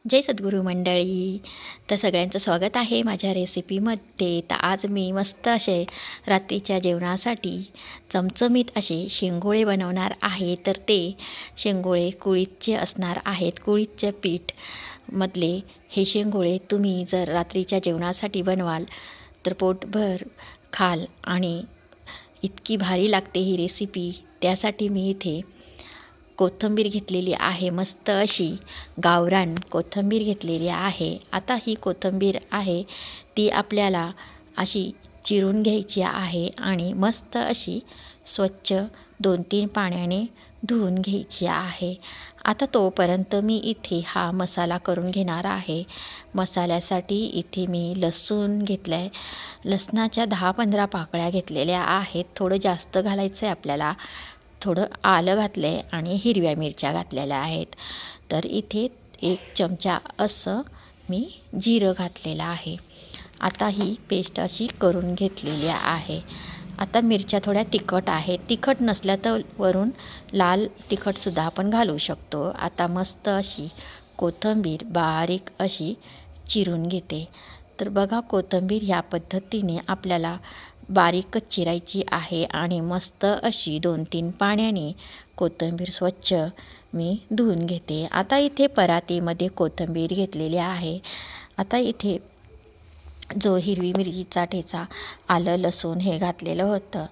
जय सद्गुरू मंडळी. तर सगळ्यांचं स्वागत आहे माझ्या रेसिपीमध्ये. तर आज मी मस्त असे रात्रीच्या जेवणासाठी चमचमीत असे शेंगोळे बनवणार आहे. तर ते शेंगोळे कुळीथचे असणार आहेत. कुळीथचे पीठ मधले हे शेंगोळे तुम्ही जर रात्रीच्या जेवणासाठी बनवाल तर पोटभर खाल आणि इतकी भारी लागते ही रेसिपी. त्यासाठी मी इथे कोथिंबीर घेतलेली आहे, मस्त अशी गावरान कोथिंबीर घेतलेली आहे. आता ही कोथिंबीर आहे ती आपल्याला अशी चिरून घ्यायची आहे आणि मस्त अशी स्वच्छ 2-3 पाण्याने धुवून घ्यायची आहे. आता तोपर्यंत मी इथे हा मसाला करून घेणार आहे. मसाल्यासाठी इथे मी लसूण घेतलं आहे. लसणाच्या 10-15 पाकळ्या घेतलेल्या आहेत. थोडं जास्त घालायचं आहे आपल्याला. थोडं आलं घातलं आहे आणि हिरव्या मिरच्या घातलेल्या आहेत. तर इथे 1 चमचा असं मी जिरं घातलेलं आहे. आता ही पेस्ट अशी करून घेतलेली आहे. आता मिरच्या थोड्या तिखट आहेत. तिखट नसल्या तर वरून लाल तिखटसुद्धा आपण घालू शकतो. आता मस्त अशी कोथिंबीर बारीक अशी चिरून घेते. तर बघा, कोथिंबीर ह्या पद्धतीने आपल्याला बारीकच चिरायची आहे आणि मस्त अशी 2-3 पाण्याने कोथिंबीर स्वच्छ मी धुवून घेते. आता इथे परातीमध्ये कोथिंबीर घेतलेली आहे. आता इथे जो हिरवी मिरचीचा ठेचा, आलं लसूण हे घातलेलं होतं,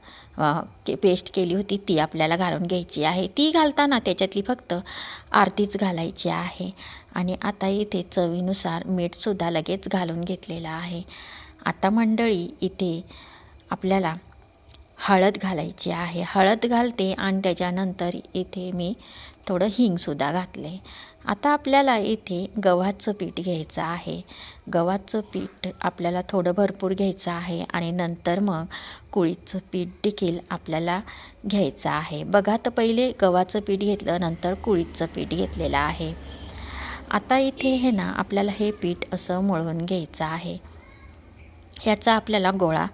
पेस्ट केली होती ती आपल्याला घालून घ्यायची आहे. ती घालताना त्याच्यातली फक्त अर्धीच घालायची आहे. आणि आता इथे चवीनुसार मीठसुद्धा लगेच घालून घेतलेलं आहे. आता मंडळी इथे आपल्याला हळद घालायची आहे. हळद घालते आणि त्याच्यानंतर इथे मी थोडं हिंगसुद्धा घातले. आता आपल्याला इथे गव्हाचं पीठ घ्यायचं आहे. गव्हाचं पीठ आपल्याला थोडं भरपूर घ्यायचं आहे आणि नंतर मग कुळीथचं पीठ देखील आपल्याला घ्यायचं आहे. बघा, तर पहिले गव्हाचं पीठ घेतलं, नंतर कुळीथचं पीठ घेतलेलं आहे. आता इथे हे ना आपल्याला हे पीठ असं मळून घ्यायचं आहे. ह्याचा आपल्याला गोळा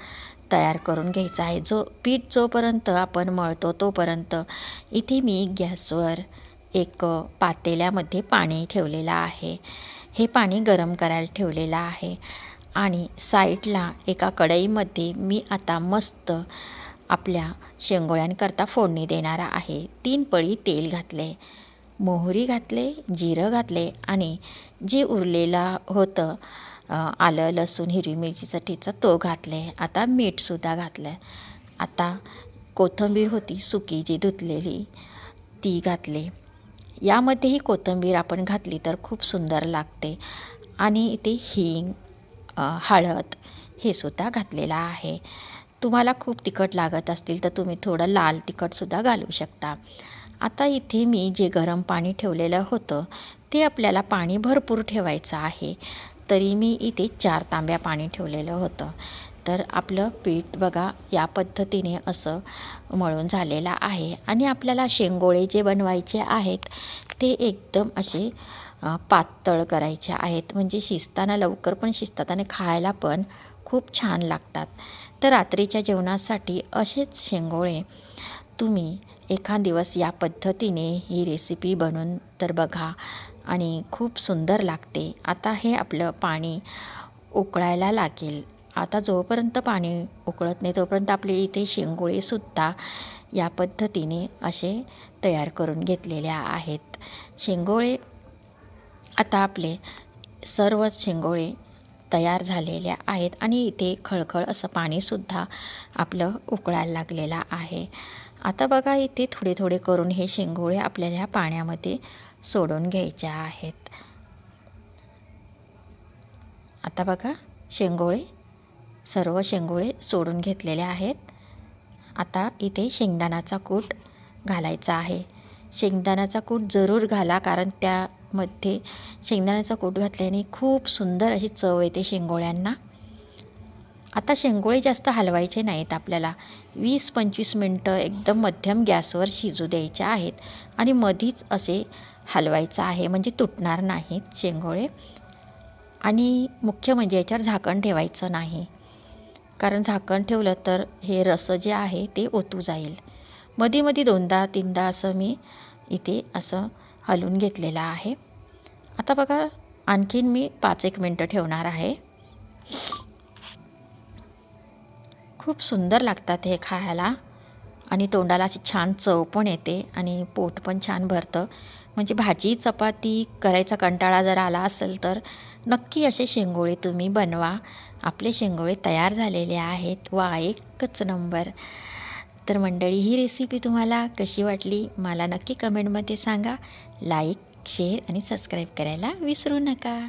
तयार करून घ्यायचा आहे. पीठ जोपर्यंत आपण मळतो तोपर्यंत इथे मी गॅसवर एक पातेल्यामध्ये पाणी ठेवलेलं आहे. हे पाणी गरम करायला ठेवलेलं आहे आणि साईडला एका कढईमध्ये मी आता मस्त आपल्या शेंगोळ्यांकरता फोडणी देणार आहे. 3 पळी तेल घातले, मोहरी घातले, जिरं घातले आणि जे उरलेलं होतं आलं लसूण हिरवी मिरचीचा ठेचा तो घातले. आता मीठसुद्धा घातलं. आता कोथिंबीर होती सुकी जी धुतलेली ती घातली. यामध्येही कोथिंबीर आपण घातली तर खूप सुंदर लागते. आणि इथे हिंग, हळद हे सुद्धा घातलेलं आहे. तुम्हाला खूप तिखट लागत असतील तर तुम्ही थोडं लाल तिखटसुद्धा घालू शकता. आता इथे मी जे गरम पाणी ठेवलेलं होतं ते आपल्याला पाणी भरपूर ठेवायचं आहे. तरी मी इथे 4 तांब्या पाणी ठेवलेलं होतं. तर आपलं पीठ बघा या पद्धतीने असं मळून झालेलं आहे. आणि आपल्याला शेंगोळे जे बनवायचे आहेत ते एकदम असे पातळ करायचे आहेत, म्हणजे शिजताना लवकर पण शिजतात आणि खायला पण खूप छान लागतात. तर रात्रीच्या जेवणासाठी असेच शेंगोळे तुम्ही एखाद दिवस या पद्धतीने ही रेसिपी बनवून तर बघा आणि खूप सुंदर लागते. आता हे आपलं पाणी उकळायला लागेल. आता जोपर्यंत पाणी उकळत नाही तोपर्यंत आपले इथे शेंगोळेसुद्धा या पद्धतीने असे तयार करून घेतलेले आहेत. शेंगोळे आता आपले सर्व शेंगोळे तयार झालेले आहेत आणि इथे खळखळ असं पाणीसुद्धा आपलं उकळायला लागलेलं आहे. आता बघा, इथे थोडे थोडे करून हे शेंगोळे आपल्याला ह्या पाण्यामध्ये सोडून घ्यायचे आहेत. आता बघा, सर्व शेंगोळे सोडून घेतलेले आहेत. आता इथे शेंगदाण्याचा कूट घालायचा आहे. शेंगदाण्याचा कूट जरूर घाला, कारण त्यामध्ये शेंगदाण्याचा कूट घातल्याने खूप सुंदर अशी चव येते शेंगोळ्यांना. आता शेंगोळे जास्त हलवायचे नाहीत. आपल्याला 20-25 मिनटं एकदम मध्यम गॅसवर शिजू द्यायचे आहेत आणि मधीच असे हलवायचं आहे, म्हणजे तुटणार नाहीत शेंगोळे. आणि मुख्य म्हणजे याच्यावर झाकण ठेवायचं नाही, कारण झाकण ठेवलं तर हे रस जे आहे ते ओतू जाईल. मधी 2दा-3दा असं मी इथे असं हलवून घेतलेलं आहे. आता बघा, आणखीन मी 5-1 मिनटं ठेवणार आहे. खूप सुंदर लागतात हे खायला आणि तोंडाला अशी छान चव पण येते आणि पोट पण छान भरतं. म्हणजे भाजी चपाती करायचा कंटाळा जर आला असेल तर नक्की असे शेंगोळे तुम्ही बनवा. आपले शेंगोळे तयार झालेले आहेत. वा, एकच नंबर. तर मंडळी, ही रेसिपी तुम्हाला कशी वाटली मला नक्की कमेंटमध्ये सांगा. लाईक, शेअर आणि सबस्क्राईब करायला विसरू नका.